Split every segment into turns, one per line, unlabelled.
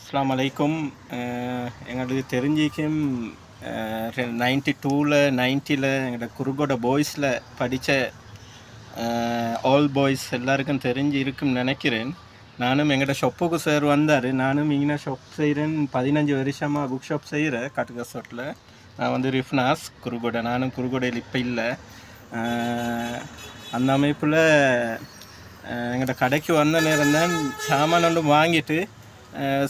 அஸ்ஸலாமு அலைக்கும். எங்களுக்கு தெரிஞ்சிக்கும் 92ல் 90ல் எங்களோட குறுகோட பாய்ஸில் படித்த ஆல் பாய்ஸ் எல்லாருக்கும் தெரிஞ்சு இருக்குன்னு நினைக்கிறேன். நானும் எங்களோட ஷாப்புக்கு சார் வந்தார். நானும் இங்கே ஷாப் செய்கிறேன், 15 வருஷமாக புக் ஷாப் செய்கிறேன் கட்டுக்கசோட்டில். நான் வந்து ரிஃப்னாஸ் குறுகோட, நானும் குறுகோடையில் இப்போ இல்லை. அந்த அமைப்பில் எங்களோட கடைக்கு வந்த நேரம் தான் சாமான் ஒன்று வாங்கிட்டு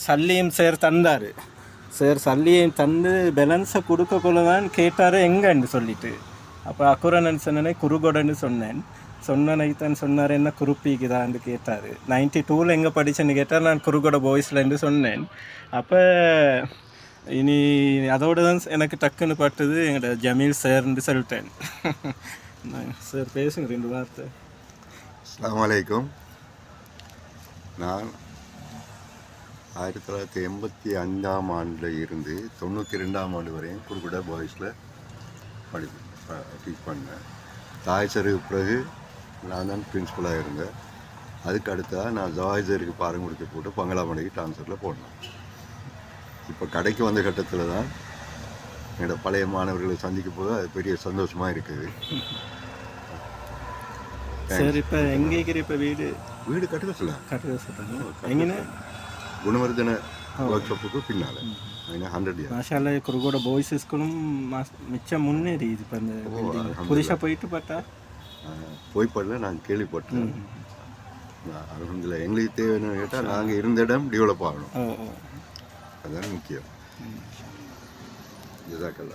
சல்லியும் சார் தந்தார். சார் சல்லியும் தந்து பேலன்ஸை கொடுக்கக்குள்ள தான் கேட்டார் எங்கன்னு சொல்லிட்டு. அப்போ அக்குரன்னு சொன்னேனே குறுகொடன்னு சொன்னனை தான் சொன்னார், என்ன குறுப்பிக்குதான்னு கேட்டார். 92ல் எங்கே படித்தேன்னு கேட்டால் நான் குறுகொட பாய்ஸ்லேருந்து சொன்னேன். அப்போ இனி அதோடு தான் எனக்கு டக்குன்னு பட்டுது எங்களோட ஜமீல் சார்ன்னு சொல்லிட்டேன். சார் பேசுங்க 2 வார்த்தை.
அஸ்ஸலாமு அலைக்கும். நான் 1985ஆம் ஆண்டில் இருந்து 92ஆம் ஆண்டு வரையும் குறுகுட பாய்ஸில் டீச் பண்ணேன். தாய்சருக்கு பிறகு நான் தான் பிரின்ஸிபலாக இருந்தேன். அதுக்கு அடுத்ததாக நான் ஜவாய்சருக்கு பாடம் கொடுக்க போட்டு பங்களாமணிக்கு ட்ரான்ஸ்ஃபரில் போனேன். இப்போ கடைக்கு வந்த கட்டத்தில் தான் என்னோடய பழைய மாணவர்களை சந்திக்க போது அது பெரிய சந்தோஷமாக இருக்குது.
சார் இப்போ எங்கே இருக்கிற இப்போ
வீடு
கட்டுக்கசோட்டாங்க எங்கே
குணவர்தன ஒர்க் ஷாப்புக்கு பின்னால் 100 years.
மாஷால்லா குறுகோட பாய்ஸ் ஸ்கூலும் மிச்சம் முன்னேறி இது இப்போ இந்த புதுசாக போயிட்டு பார்த்தா
போய் படல, நான் கேள்விப்பட்டேன். அல்ஹம்துலில்லாஹ். எங்களுக்கு தேவைன்னு கேட்டால் நாங்கள் இருந்த இடம் டெவலப் ஆகணும், அதுதான் முக்கியம். ஜஸாக்கல்லாஹ்.